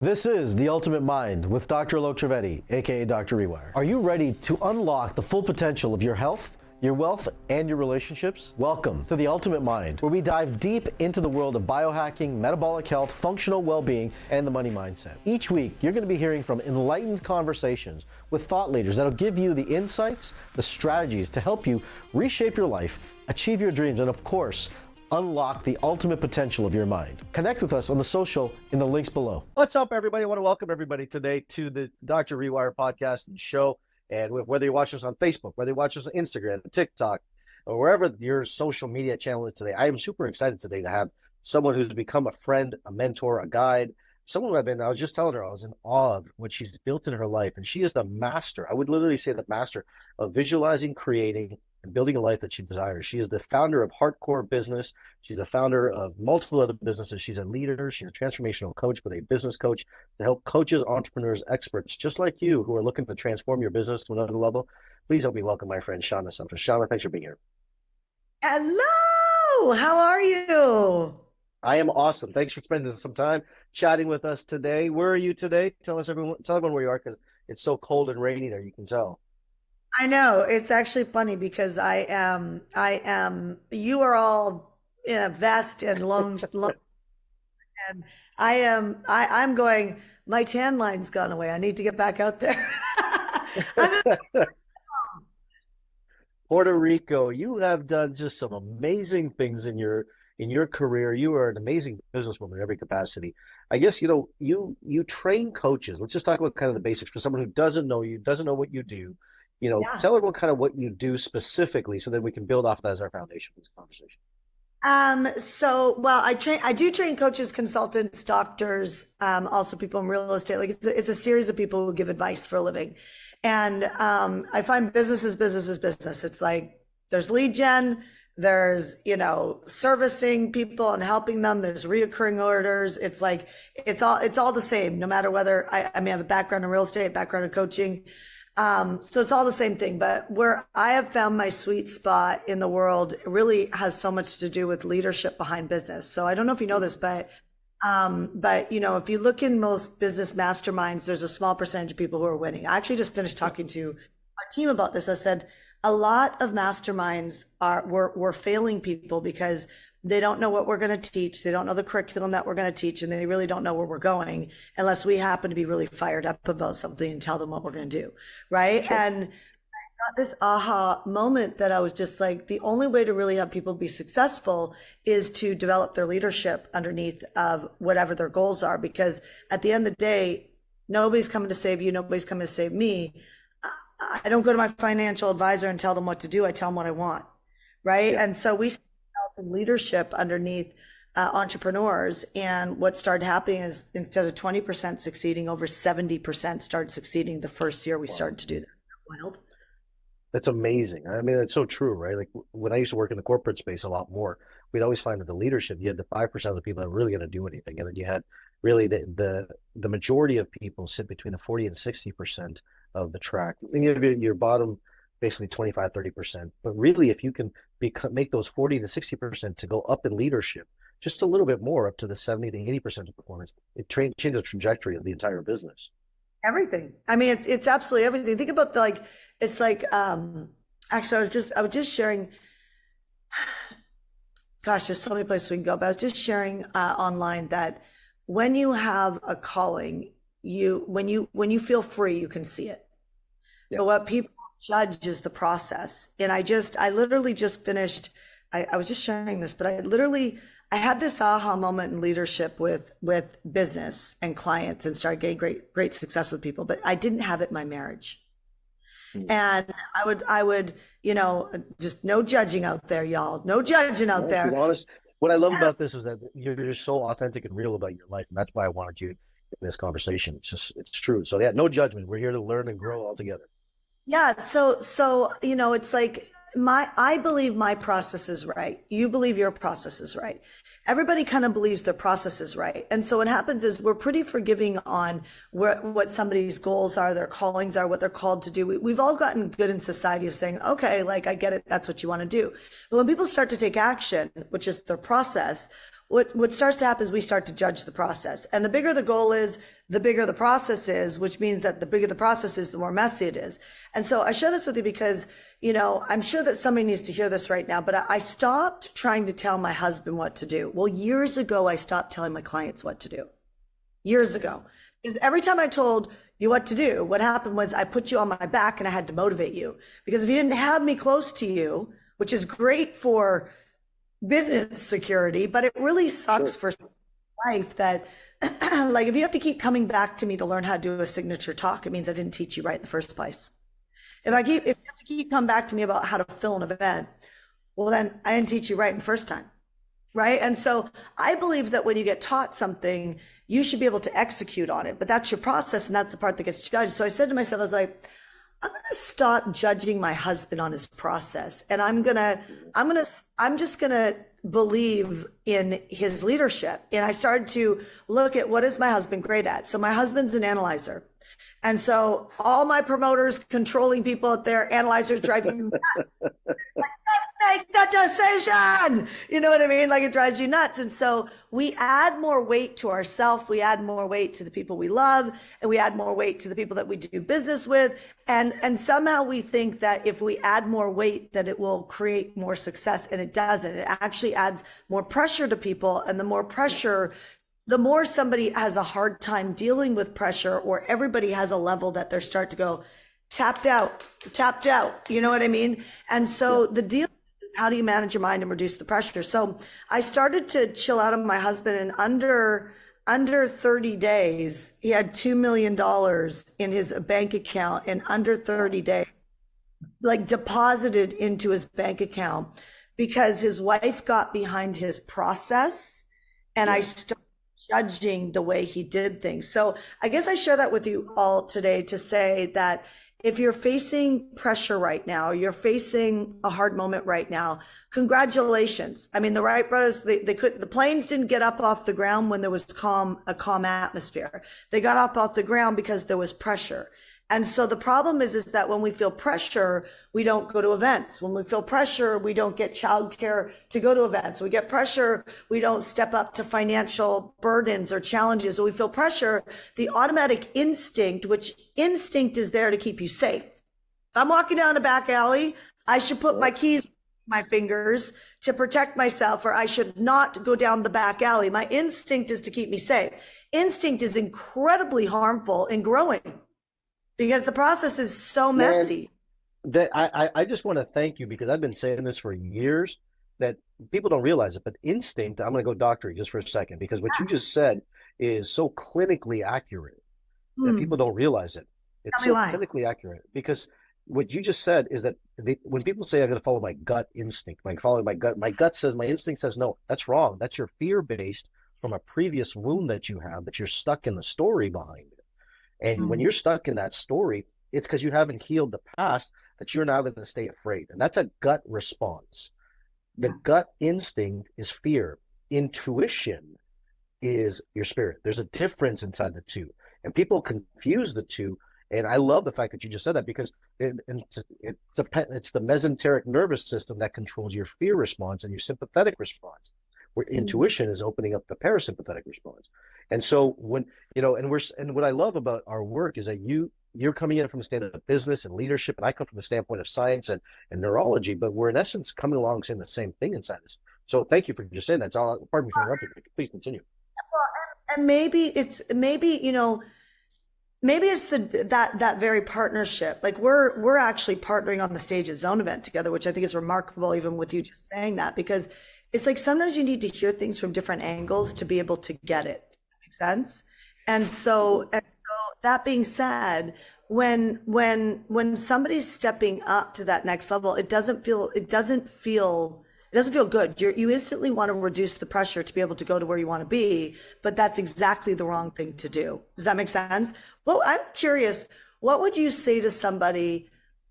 This is The Ultimate Mind with Dr. Alok Trivedi, aka Dr. Rewire. Are you ready to unlock the full potential of your health, your wealth, and your relationships? Welcome to The Ultimate Mind, where we dive deep into the world of biohacking, metabolic health, functional well-being, and the money mindset. Each week, you're going to be hearing from enlightened conversations with thought leaders that'll give you the insights, the strategies to help you reshape your life, achieve your dreams, and of course, unlock the ultimate potential of your mind. Connect with us on the social in the links below. What's up, everybody? I want to welcome everybody today to the Dr. Rewire podcast and show. And whether you watch us on Facebook, whether you watch us on Instagram, TikTok, or wherever your social media channel is today, I am super excited today to have someone who's become a friend, a mentor, a guide, someone I was just telling her I was in awe of what she's built in her life. And she is the master, I would literally say the master of visualizing, creating, and building a life that she desires. She is the founder of HeartCore Business. She's the founder of multiple other businesses. She's a leader. She's a transformational coach, but a business coach to help coaches, entrepreneurs, experts, just like you, who are looking to transform your business to another level. Please help me welcome my friend, Shanda Sumpter. Shanda, thanks for being here. Hello, how are you? I am awesome. Thanks for spending some time chatting with us today. Where are you today? Tell everyone where you are, because it's so cold and rainy there, you can tell. I know, it's actually funny because you are all in a vest and long, and I'm going, my tan line's gone away. I need to get back out there. Puerto Rico, you have done just some amazing things in your career. You are an amazing businesswoman in every capacity. I guess, you train coaches. Let's just talk about kind of the basics for someone who doesn't know you, doesn't know what you do. Tell everyone kind of what you do specifically so that we can build off that as our foundation for this conversation. I do train coaches, consultants, doctors, also people in real estate. Like it's a series of people who give advice for a living. And I find business. It's like there's lead gen, there's, servicing people and helping them. There's reoccurring orders. It's like, it's all the same, no matter whether I may have a background in real estate, background in coaching. So it's all the same thing, but where I have found my sweet spot in the world really has so much to do with leadership behind business. So I don't know if you know this, but if you look in most business masterminds, there's a small percentage of people who are winning. I actually just finished talking to our team about this. I said, a lot of masterminds we're failing people because they don't know what we're going to teach. They don't know the curriculum that we're going to teach, and they really don't know where we're going unless we happen to be really fired up about something and tell them what we're going to do. Right. Sure. And I got this aha moment that I was just like, the only way to really have people be successful is to develop their leadership underneath of whatever their goals are. Because at the end of the day, nobody's coming to save you. Nobody's coming to save me. I don't go to my financial advisor and tell them what to do. I tell them what I want. Right. Yeah. And so we developing leadership underneath entrepreneurs, and what started happening is instead of 20% succeeding, over 70% started succeeding the first year we started to do that. Wild. That's amazing. I mean, that's so true, right? Like when I used to work in the corporate space a lot more, we'd always find that the leadership, you had the 5% of the people that were really going to do anything, and then you had really the majority of people sit between the 40 and 60% of the track, and you have your bottom basically 25, 30%. But really, if you can make those 40 to 60% to go up in leadership, just a little bit more up to the 70 to 80% of performance, it changes the trajectory of the entire business. Everything. I mean, it's absolutely everything. Think about actually, I was just sharing, gosh, there's so many places we can go, but I was just sharing online that when you have a calling, when you feel free, you can see it. Yeah. But what people judge is the process. And I literally just finished, I was just sharing this, but I had this aha moment in leadership with business and clients and started getting great success with people, but I didn't have it in my marriage. Mm-hmm. And I would, just no judging out there, y'all. No judging out there. To be honest, what I love about this is that you're just so authentic and real about your life. And that's why I wanted you in this conversation. It's true. So yeah, no judgment. We're here to learn and grow all together. Yeah. So, it's like I believe my process is right. You believe your process is right. Everybody kind of believes their process is right. And so what happens is we're pretty forgiving on what somebody's goals are, their callings are, what they're called to do. We've all gotten good in society of saying, okay, like I get it. That's what you want to do. But when people start to take action, which is their process, what starts to happen is we start to judge the process. And the bigger the goal is, the bigger the process is, which means that the bigger the process is, the more messy it is. And so I share this with you because, you know, I'm sure that somebody needs to hear this right now, but I stopped trying to tell my husband what to do. Well, years ago, I stopped telling my clients what to do. Years ago. Because every time I told you what to do, what happened was I put you on my back and I had to motivate you. Because if you didn't have me close to you, which is great for business security, but it really sucks for life that like if you have to keep coming back to me to learn how to do a signature talk, it means I didn't teach you right in the first place. If you have to keep coming back to me about how to fill an event, well then I didn't teach you right in the first time. Right. And so I believe that when you get taught something, you should be able to execute on it, but that's your process. And that's the part that gets judged. So I said to myself, I was like, I'm going to stop judging my husband on his process. And I'm just going to believe in his leadership. And I started to look at what is my husband great at? So my husband's an analyzer. And so all my promoters, controlling people out there, analyzers driving you nuts. Like, just make the decision. You know what I mean? Like it drives you nuts. And so we add more weight to ourselves. We add more weight to the people we love, and we add more weight to the people that we do business with. And somehow we think that if we add more weight, that it will create more success. And it doesn't. It actually adds more pressure to people. And the more pressure, the more somebody has a hard time dealing with pressure, or everybody has a level that they start to go tapped out. You know what I mean? And so the deal is, how do you manage your mind and reduce the pressure? So I started to chill out on my husband, and under 30 days, he had $2 million in his bank account, and under 30 days, like deposited into his bank account, because his wife got behind his process, and I started judging the way he did things. So I guess I share that with you all today to say that if you're facing pressure right now, you're facing a hard moment right now, congratulations. I mean, the Wright brothers, the planes didn't get up off the ground when there was a calm atmosphere. They got up off the ground because there was pressure. And so the problem is that when we feel pressure, we don't go to events. When we feel pressure, we don't get childcare to go to events. We get pressure, we don't step up to financial burdens or challenges. When we feel pressure, the automatic instinct, which instinct is there to keep you safe. If I'm walking down a back alley, I should put my keys in my fingers to protect myself, or I should not go down the back alley. My instinct is to keep me safe. Instinct is incredibly harmful in growing, because the process is so messy. That I just want to thank you, because I've been saying this for years, that people don't realize it, but instinct, I'm going to go doctorate just for a second, because what you just said is so clinically accurate that people don't realize it. It's so clinically accurate, because what you just said is that when people say, I'm going to follow my gut instinct, like following my gut says, my instinct says, no, that's wrong. That's your fear-based from a previous wound that you have, that you're stuck in the story behind it. And when you're stuck in that story, it's because you haven't healed the past, that you're now going to stay afraid. And that's a gut response. The gut instinct is fear. Intuition is your spirit. There's a difference inside the two. And people confuse the two. And I love the fact that you just said that, because it's the mesenteric nervous system that controls your fear response and your sympathetic response, where intuition is opening up the parasympathetic response. And so when, you know, and what I love about our work is that you're coming in from a stand of business and leadership, and I come from the standpoint of science and neurology, but we're in essence coming along saying the same thing inside us. So thank you for just saying that. It's all, pardon me for interrupting. Please continue. Well, and maybe it's that very partnership. Like we're actually partnering on the stage at Zone Event together, which I think is remarkable, even with you just saying that, because it's like sometimes you need to hear things from different angles to be able to get it. Makes sense? And so that being said, when somebody's stepping up to that next level, it doesn't feel good. You instantly want to reduce the pressure to be able to go to where you want to be, but that's exactly the wrong thing to do. Does that make sense? Well, I'm curious, what would you say to somebody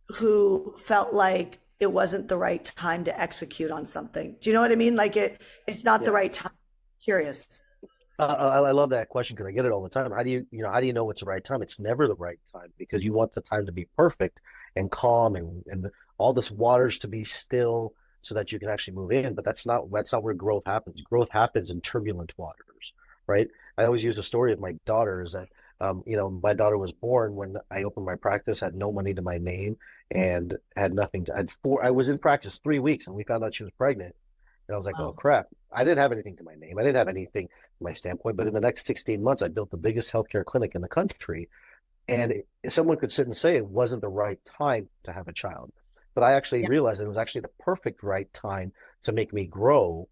who felt like it wasn't the right time to execute on something? Do you know what I mean? Like it's not the right time. Curious. I love that question, because I get it all the time. How do you know what's the right time? It's never the right time, because you want the time to be perfect and calm and all this waters to be still so that you can actually move in. But that's not where growth happens. Growth happens in turbulent waters, right? I always use a story of my daughter, is that My daughter was born when I opened my practice, had no money to my name, and had nothing to. I was in practice 3 weeks, and we found out she was pregnant. And I was like, oh Wow. crap! I didn't have anything to my name. I didn't have anything from my standpoint. But in the next 16 months, I built the biggest healthcare clinic in the country. And someone could sit and say it wasn't the right time to have a child, but I actually Yeah. realized that it was actually the perfect right time to make me grow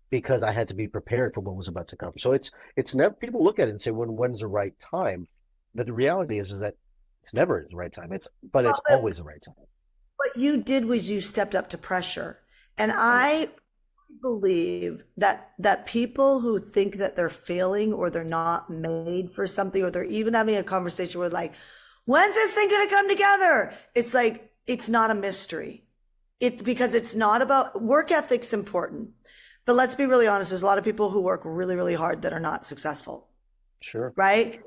because I had to be prepared for what was about to come. So it's never, people look at it and say when's the right time, but the reality is that it's never the right time. It's Well, but always the right time. what you did was you stepped up to pressure. And Oh, I believe that people who think that they're failing or they're not made for something, or they're even having a conversation where like, when's this thing going to come together? It's like, it's not a mystery. It's because it's not about work ethic's important. But let's be really honest, there's a lot of people who work really, really hard that are not successful, sure. right?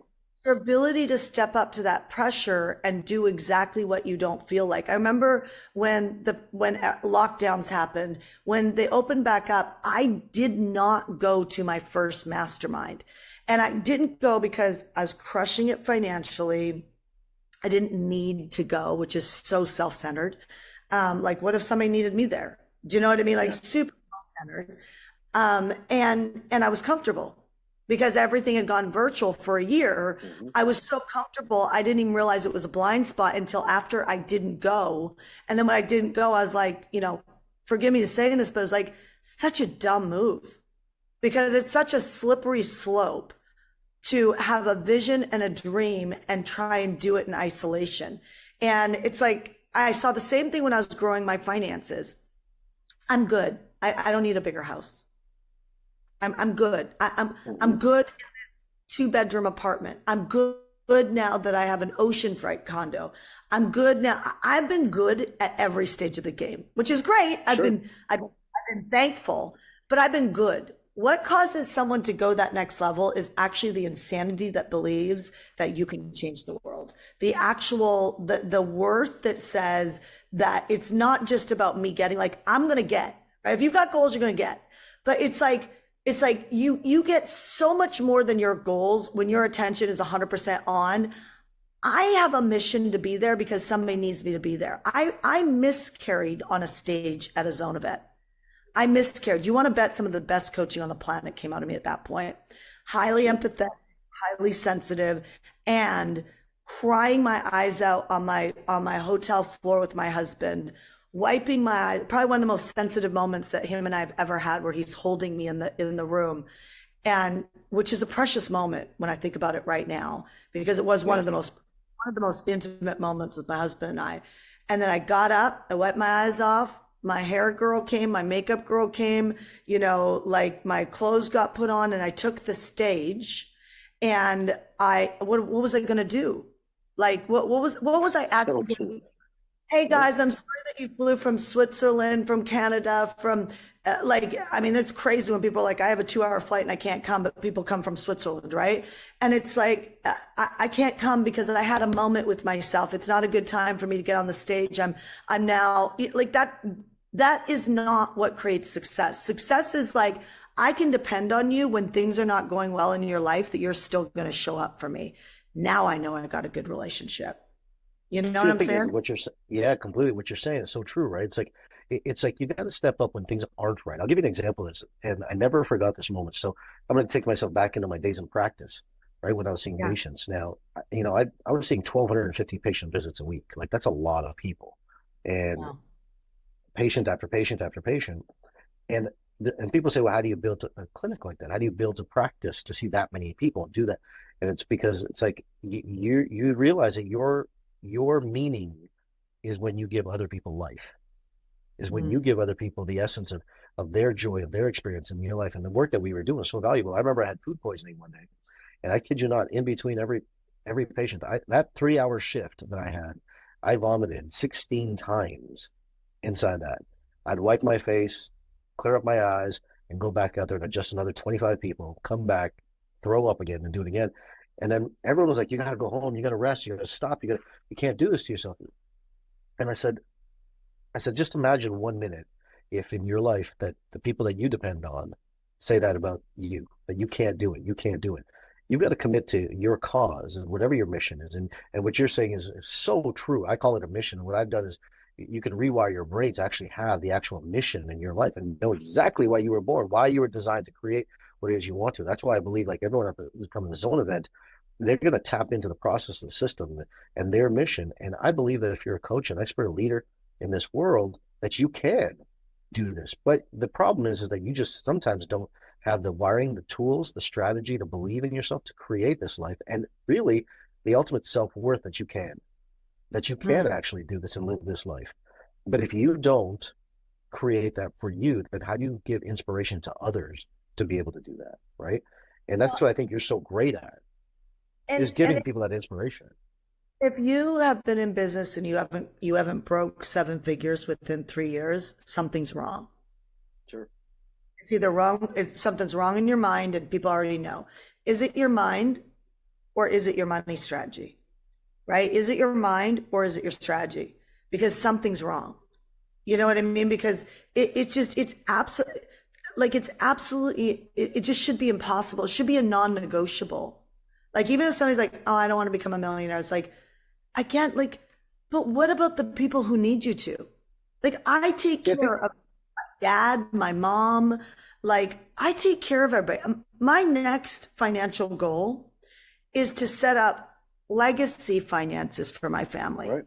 Your ability to step up to that pressure and do exactly what you don't feel like. I remember when lockdowns happened, when they opened back up, I did not go to my first mastermind. And I didn't go because I was crushing it financially. I didn't need to go, which is so self-centered. Like, what if somebody needed me there? Do you know what I mean? Like, Yeah. super self-centered. And I was comfortable because everything had gone virtual for a year. Hmm. I was so comfortable. I didn't even realize it was a blind spot until after I didn't go. And then when I didn't go, I was like, forgive me to saying this, but it was like such a dumb move because it's such a slippery slope to have a vision and a dream and try and do it in isolation. And it's like, I saw the same thing when I was growing my finances. I'm good. I don't need a bigger house. I'm good. I'm Hmm. good in this 2-bedroom apartment. I'm good now that I have an oceanfront condo. I'm good now. I've been good at every stage of the game, which is great. Sure. I've been thankful, but I've been good. What causes someone to go that next level is actually the insanity that believes that you can change the world. The worth that says that it's not just about me getting, like, I'm going to get, right? If you've got goals, you're going to get, but it's like you get so much more than your goals when your attention is 100% on. I have a mission to be there because somebody needs me to be there. I miscarried on a stage at a zone event. I miscarried. You want to bet some of the best coaching on the planet came out of me at that point. Highly empathetic, highly sensitive, and crying my eyes out on my hotel floor with my husband, wiping my eyes. Probably one of the most sensitive moments that him and I have ever had, where he's holding me in the room, and which is a precious moment when I think about it right now, because it was one Yeah. of the most intimate moments with my husband and I. And then I got up, I wiped my eyes off. My hair girl came, my makeup girl came, like my clothes got put on, and I took the stage. And what was I going to do? Like, what was I So actually true. going to? Hey Yep. guys, I'm sorry that you flew from Switzerland, from Canada, from I mean, it's crazy when people are like, I have a 2-hour flight and I can't come, but people come from Switzerland, right? And it's like, I can't come because I had a moment with myself. It's not a good time for me to get on the stage. I'm now like that. That is not what creates success. Success is like, I can depend on you when things are not going well in your life, that you're still going to show up for me. Now I know I got a good relationship. You know See, what the I'm thing is, saying? yeah, completely. What you're saying is so true, right? It's like you got to step up when things aren't right. I'll give you an example of this, and I never forgot this moment. So I'm going to take myself back into my days in practice, right? When I was seeing Yeah. patients. Now, I was seeing 1,250 patient visits a week. Like that's a lot of people, and Wow. patient after patient after patient, and and people say, well, how do you build a clinic like that? How do you build a practice to see that many people and do that? And it's because it's like you realize that your meaning is when you give other people life, is when you Mm. give other people the essence of their joy, of their experience in your life. And the work that we were doing was so valuable. I remember I had food poisoning one day, and I kid you not, in between every patient, that 3 hour shift that I had, I vomited 16 times inside that. I'd wipe my face, clear up my eyes, and go back out there and adjust another 25 people, come back, throw up again, and do it again. And then everyone was like, "You got to go home. You got to rest. You got to stop. You can't do this to yourself." And I said, just imagine 1 minute if in your life that the people that you depend on say that about you, that you can't do it, you can't do it. you've got to commit to your cause and whatever your mission is. And what you're saying is so true. I call it a mission. What I've done is you can rewire your brain to actually have the actual mission in your life and know exactly why you were born, why you were designed to create what it is you want to. That's why I believe like everyone who's coming to the zone event, they're going to tap into the process and the system and their mission. And I believe that if you're a coach, an expert, a leader in this world, that you can do this. But the problem is that you just sometimes don't have the wiring, the tools, the strategy to believe in yourself to create this life. And really the ultimate self-worth that you can actually do this and live this life. But if you don't create that for you, then how do you give inspiration to others to be able to do that? Right. And that's what I think you're so great at, is giving people that inspiration. If you have been in business and you haven't broke 7 figures within 3 years, something's wrong. Sure. It's either wrong, something's wrong in your mind, and people already know. Is it your mind or is it your money strategy? Right? Is it your mind or is it your strategy? Because something's wrong. You know what I mean? Because it just should be impossible. It should be a non-negotiable. Like, even if somebody's like, oh, I don't want to become a millionaire, it's like, I can't, like, but what about the people who need you to? Like, I take care of my dad, my mom, like, I take care of everybody. My next financial goal is to set up legacy finances for my family. Right.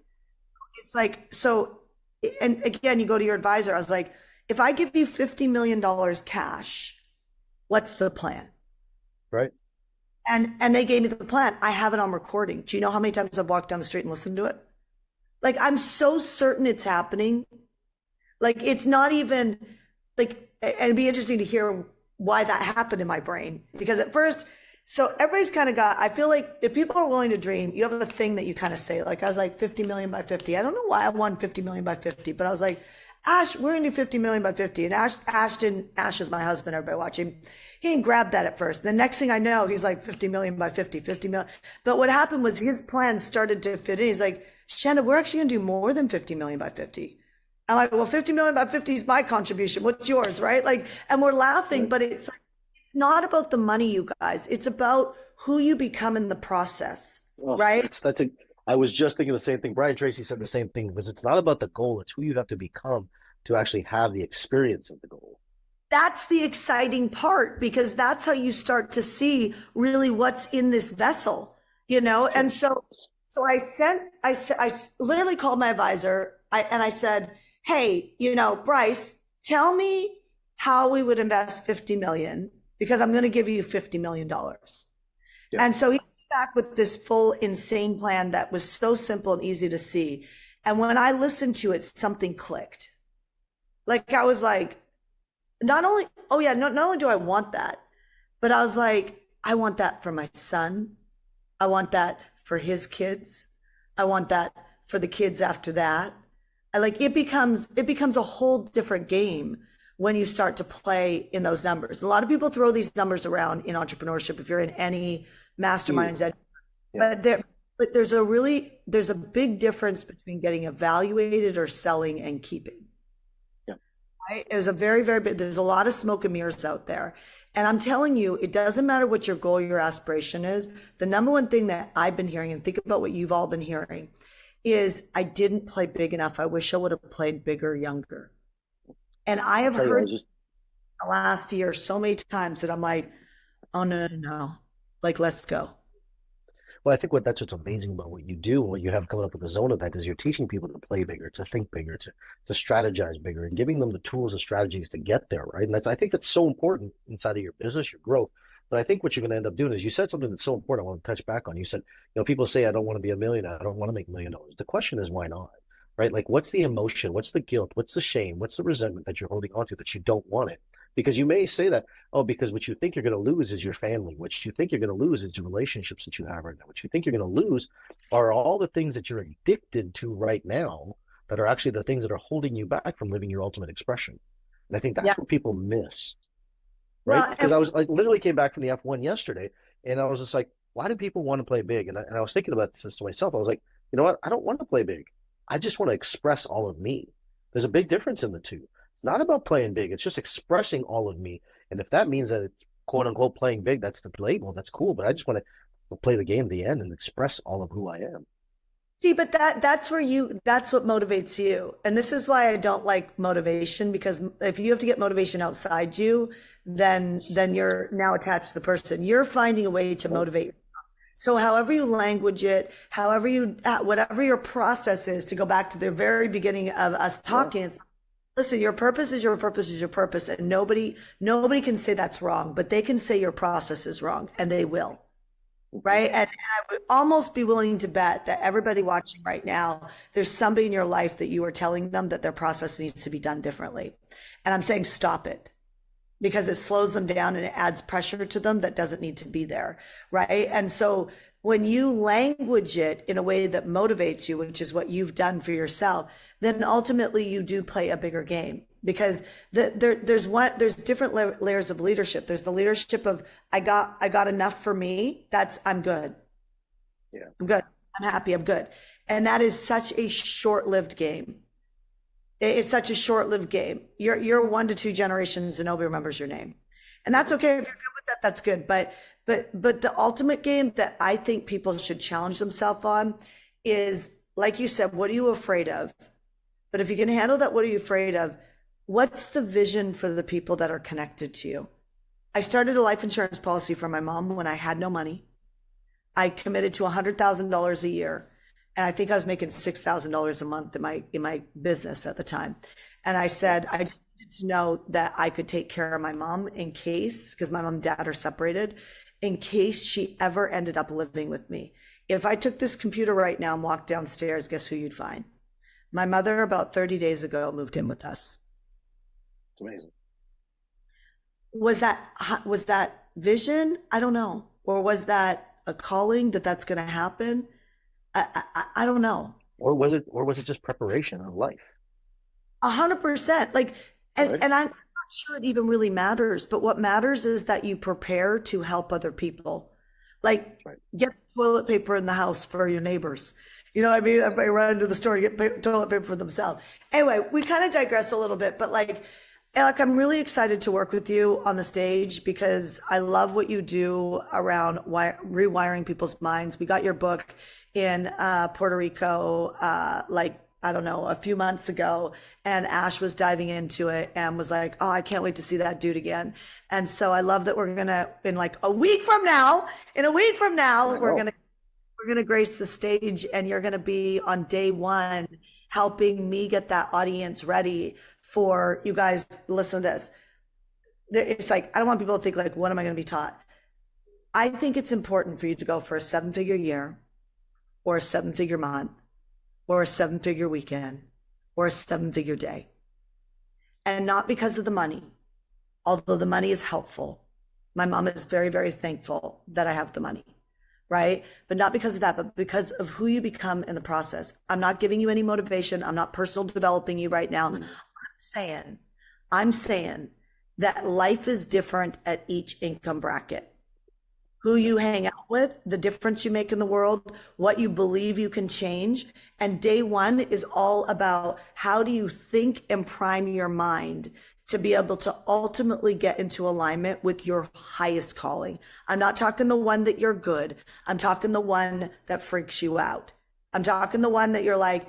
It's like, so, and again, you go to your advisor. I was like, if I give you $50 million cash, what's the plan? Right. And they gave me the plan. I have it on recording. Do you know how many times I've walked down the street and listened to it? Like, I'm so certain it's happening. Like, it's not even like, and it'd be interesting to hear why that happened in my brain. Because at first, so everybody's kind of got, I feel like if people are willing to dream, you have a thing that you kind of say, like, I was like 50 million by 50. I don't know why I won 50 million by 50, but I was like, Ash, we're going to do 50 million by 50. And Ash is my husband, everybody watching. He didn't grab that at first. The next thing I know, he's like 50 million by 50, 50 million. But what happened was his plan started to fit in. He's like, Shanda, we're actually going to do more than 50 million by 50. I'm like, well, 50 million by 50 is my contribution. What's yours, right? Like, and we're laughing, but it's not about the money, you guys. It's about who you become in the process, right? I was just thinking the same thing. Brian Tracy said the same thing, because it's not about the goal. It's who you have to become to actually have the experience of the goal. That's the exciting part, because that's how you start to see really what's in this vessel, you know? And so I literally called my advisor and I said, hey, you know, Bryce, tell me how we would invest 50 million, because I'm going to give you $50 million. Yeah. And so he came back with this full insane plan that was so simple and easy to see. And when I listened to it, something clicked. Like, I was like, not only do I want that, but I was like, I want that for my son. I want that for his kids. I want that for the kids after that. It becomes a whole different game when you start to play in those numbers. A lot of people throw these numbers around in entrepreneurship, if you're in any masterminds, but there's a big difference between getting evaluated or selling and keeping. Right? There's a very, very big, there's a lot of smoke and mirrors out there. And I'm telling you, it doesn't matter what your goal, your aspiration is. The number one thing that I've been hearing, and think about what you've all been hearing, is I didn't play big enough. I wish I would have played bigger, younger. And I have heard the last year so many times that I'm like, oh, no, like, let's go. Well, I think that's what's amazing about what you do, what you have coming up with the zone event, is you're teaching people to play bigger, to think bigger, to strategize bigger, and giving them the tools and strategies to get there, right? And I think that's so important inside of your business, your growth. But I think what you're going to end up doing is, you said something that's so important I want to touch back on. You said, you know, people say, I don't want to be a millionaire. I don't want to make $1 million. The question is, why not? Right? Like, what's the emotion? What's the guilt? What's the shame? What's the resentment that you're holding on to that you don't want it? Because you may say that, oh, because what you think you're going to lose is your family. What you think you're going to lose is your relationships that you have right now. What you think you're going to lose are all the things that you're addicted to right now that are actually the things that are holding you back from living your ultimate expression. And I think that's what people miss. Right? Because I was like, literally came back from the F1 yesterday, and I was just like, why do people want to play big? And I was thinking about this to myself. I was like, you know what? I don't want to play big. I just want to express all of me. There's a big difference in the two. It's not about playing big. It's just expressing all of me. And if that means that it's quote unquote playing big. That's the label. That's cool. But I just want to play the game to the end and express all of who I am. See, but that's what motivates you. And this is why I don't like motivation, because if you have to get motivation outside you, then you're now attached to the person. You're finding a way to motivate. So however you language it, whatever your process is, to go back to the very beginning of us talking, listen, your purpose is your purpose is your purpose. And nobody can say that's wrong, but they can say your process is wrong, and they will. Right. And I would almost be willing to bet that everybody watching right now, there's somebody in your life that you are telling them that their process needs to be done differently. And I'm saying stop it, because it slows them down and it adds pressure to them that doesn't need to be there. Right. And so when you language it in a way that motivates you, which is what you've done for yourself, then ultimately you do play a bigger game. Because there's different layers of leadership. There's the leadership of I got enough for me. I'm good. Yeah. I'm good. I'm happy. I'm good. And that is such a short-lived game. It's such a short-lived game. You're 1 to 2 generations and nobody remembers your name. And that's okay. If you're good with that, that's good. But the ultimate game that I think people should challenge themselves on is, like you said, what are you afraid of? But if you can handle that, what are you afraid of? What's the vision for the people that are connected to you? I started a life insurance policy for my mom when I had no money. I committed to $100,000 a year. And I think I was making $6,000 a month in my business at the time. And I said, I just needed to know that I could take care of my mom in case, because my mom and dad are separated, in case she ever ended up living with me. If I took this computer right now and walked downstairs, guess who you'd find? My mother, about 30 days ago, moved in with us. It's amazing. Was that vision? I don't know. Or was that a calling that's going to happen? I don't know. Or was it just preparation of life? 100%. Like, and Right. and I'm not sure it even really matters. But what matters is that you prepare to help other people. Like, Right. get toilet paper in the house for your neighbors. You know what I mean? Everybody run into the store to get toilet paper for themselves. Anyway, we kind of digress a little bit, but like, Alec, I'm really excited to work with you on the stage, because I love what you do around rewiring people's minds. We got your book in Puerto Rico, I don't know, a few months ago, and Ash was diving into it and was like, oh, I can't wait to see that dude again. And so I love that we're going to, in a week from now, we're going to grace the stage, and you're going to be on day one helping me get that audience ready for you guys. Listen to this. It's like, I don't want people to think like, what am I going to be taught? I think it's important for you to go for a 7-figure year, or a 7-figure month, or a 7-figure weekend, or a 7-figure day. And not because of the money, although the money is helpful. My mom is very, very thankful that I have the money, right? But not because of that, but because of who you become in the process. I'm not giving you any motivation. I'm not personal developing you right now. I'm saying that life is different at each income bracket. Who you hang out with, the difference you make in the world, what you believe you can change. And day one is all about how do you think and prime your mind to be able to ultimately get into alignment with your highest calling. I'm not talking the one that you're good. I'm talking the one that freaks you out. I'm talking the one that you're like,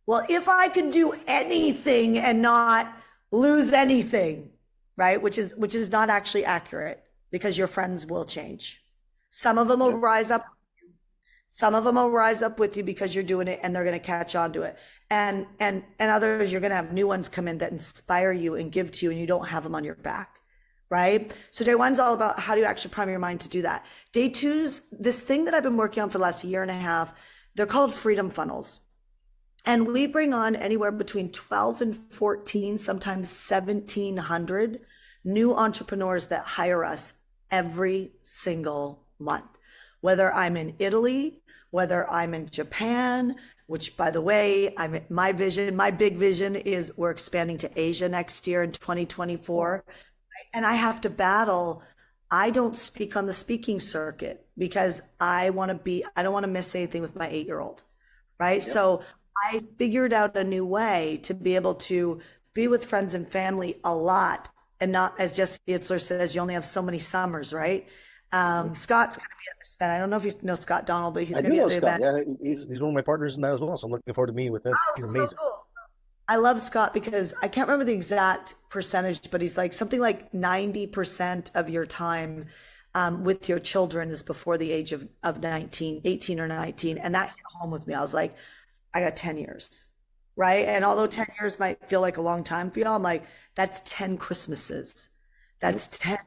well, if I could do anything and not lose anything, right? Which is not actually accurate, because your friends will change. Some of them will rise up. Some of them will rise up with you because you're doing it, and they're going to catch on to it. And others, you're going to have new ones come in that inspire you and give to you, and you don't have them on your back, right? So day one's all about how do you actually prime your mind to do that. Day two's this thing that I've been working on for the last year and a half. They're called freedom funnels. And we bring on anywhere between 12 and 14, sometimes 1,700 new entrepreneurs that hire us every single month. Whether I'm in Italy, whether I'm in Japan, which by the way, my big vision is we're expanding to Asia next year in 2024. And I have to battle. I don't speak on the speaking circuit because I don't want to miss anything with my 8-year-old, right? Yep. So I figured out a new way to be able to be with friends and family a lot and not, as Jesse Itzler says, you only have so many summers, right? Scott's going to be at this event. I don't know if you know Scott Donald, but he's going to be at the Scott. event. Yeah, he's one of my partners in that as well. So I'm looking forward to meeting with him. He's amazing. So cool. I love Scott because I can't remember the exact percentage, but he's like something like 90% of your time with your children is before the age of 18 or 19. And that hit home with me. I was like, I got 10 years, right? And although 10 years might feel like a long time for y'all, I'm like, that's 10 Christmases. That's 10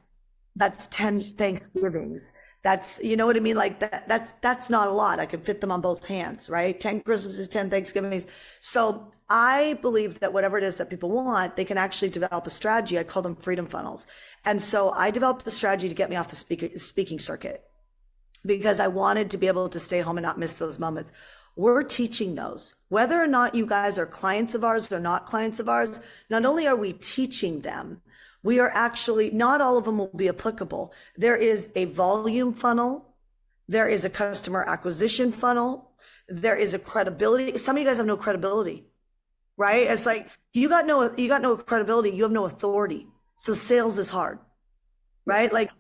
Thanksgivings. That's, you know what I mean? Like that's not a lot. I can fit them on both hands, right? 10 Christmases, 10 Thanksgivings. So I believe that whatever it is that people want, they can actually develop a strategy. I call them freedom funnels. And so I developed the strategy to get me off the speaking circuit because I wanted to be able to stay home and not miss those moments. We're teaching those. Whether or not you guys are clients of ours or not clients of ours, not only are we teaching them, we are actually, not all of them will be applicable. There is a volume funnel. There is a customer acquisition funnel. There is a credibility. Some of you guys have no credibility, right? It's like, you got no credibility. You have no authority. So sales is hard, right? Like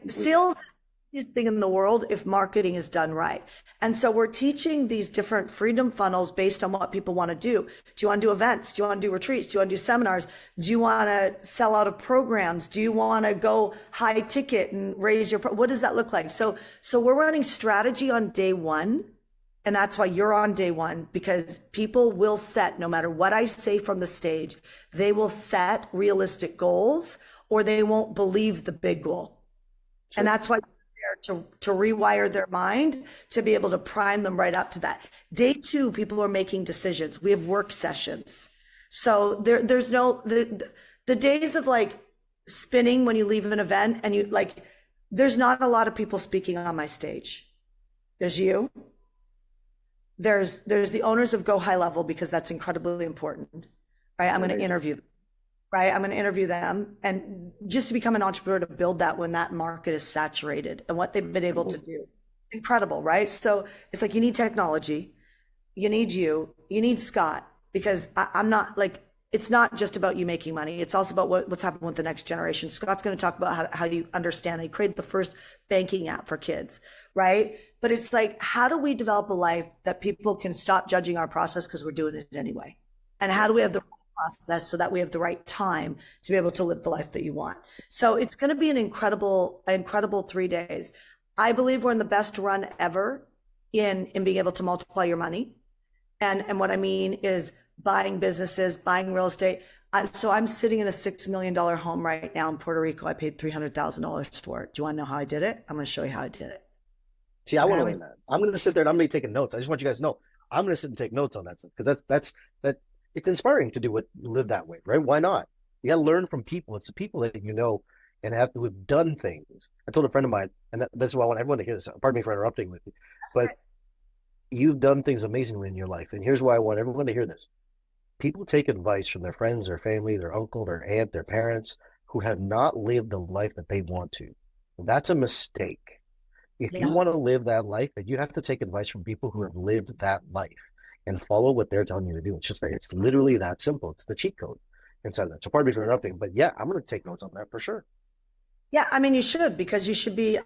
sales is the easiest thing in the world if marketing is done right. And so we're teaching these different freedom funnels based on what people want to do. Do you want to do events? Do you want to do retreats? Do you want to do seminars? Do you want to sell out of programs? Do you want to go high ticket and raise your, what does that look like? So we're running strategy on day one. And that's why you're on day one, because people will set, no matter what I say from the stage, they will set realistic goals or they won't believe the big goal. Sure. And that's why you're there to rewire their mind, to be able to prime them right up to that. Day two, people are making decisions. We have work sessions. So there's no, the days of like spinning when you leave an event and you like, there's not a lot of people speaking on my stage. There's you. There's the owners of Go High Level, because that's incredibly important, right? I'm going to interview them, right? I'm going to interview them, and just to become an entrepreneur, to build that when that market is saturated and what they've been able to do. Incredible, right? So it's like, you need technology, you need Scott, because I'm not like, it's not just about you making money. It's also about what's happening with the next generation. Scott's going to talk about how you understand. They created the first banking app for kids, right? But it's like, how do we develop a life that people can stop judging our process because we're doing it anyway? And how do we have the right process so that we have the right time to be able to live the life that you want? So it's going to be an incredible 3 days. I believe we're in the best run ever in being able to multiply your money. And what I mean is buying businesses, buying real estate. So I'm sitting in a $6 million home right now in Puerto Rico. I paid $300,000 for it. Do you want to know how I did it? I'm going to show you how I did it. See, I want to learn that. I'm going to sit there and I'm going to be taking notes. I just want you guys to know, I'm going to sit and take notes on that stuff, because that's it's inspiring to live that way, right? Why not? You got to learn from people. It's the people that you know and who've done things. I told a friend of mine, and that's why I want everyone to hear this. Pardon me for interrupting with you, but you've done things amazingly in your life, and here's why I want everyone to hear this. People take advice from their friends, their family, their uncle, their aunt, their parents, who have not lived the life that they want to. That's a mistake. If you want to live that life, then you have to take advice from people who have lived that life and follow what they're telling you to do. It's literally that simple. It's the cheat code inside that. So pardon me for interrupting, but yeah, I'm going to take notes on that for sure. Yeah, I mean, you should, because you should be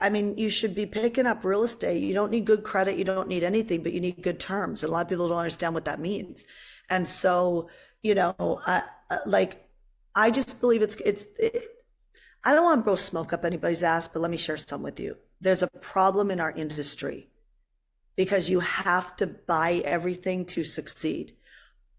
picking up real estate. You don't need good credit. You don't need anything, but you need good terms. And a lot of people don't understand what that means. And so, I just believe I don't want to blow smoke up anybody's ass, but let me share some with you. There's a problem in our industry because you have to buy everything to succeed.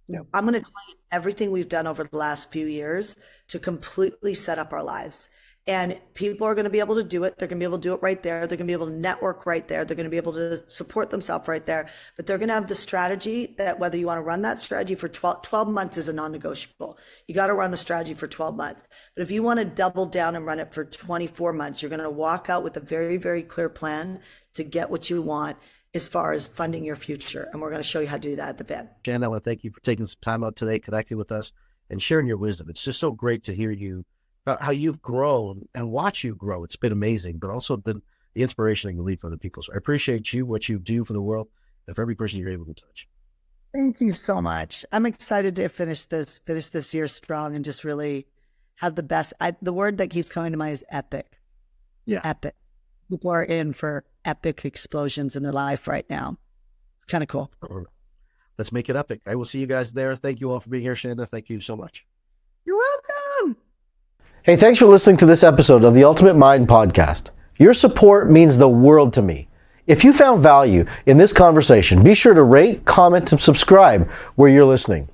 Yeah. I'm going to tell you everything we've done over the last few years to completely set up our lives. And people are going to be able to do it. They're going to be able to do it right there. They're going to be able to network right there. They're going to be able to support themselves right there. But they're going to have the strategy that whether you want to run that strategy for 12 months is a non-negotiable. You got to run the strategy for 12 months. But if you want to double down and run it for 24 months, you're going to walk out with a very, very clear plan to get what you want as far as funding your future. And we're going to show you how to do that at the event. Shanda, I want to thank you for taking some time out today, connecting with us and sharing your wisdom. It's just so great to hear you about how you've grown and watch you grow. It's been amazing, but also the inspiration that you leave for other people. So I appreciate you, what you do for the world, and for every person you're able to touch. Thank you so much. I'm excited to finish this year strong and just really have the best. The word that keeps coming to mind is epic. Yeah. Epic. People are in for epic explosions in their life right now. It's kind of cool. Let's make it epic. I will see you guys there. Thank you all for being here, Shanda. Thank you so much. You're welcome. Hey, thanks for listening to this episode of the Ultimate Mind Podcast. Your support means the world to me. If you found value in this conversation, be sure to rate, comment, and subscribe where you're listening.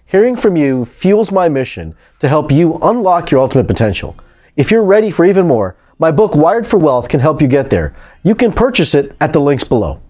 Hearing from you fuels my mission to help you unlock your ultimate potential. If you're ready for even more, my book, Wired for Wealth, can help you get there. You can purchase it at the links below.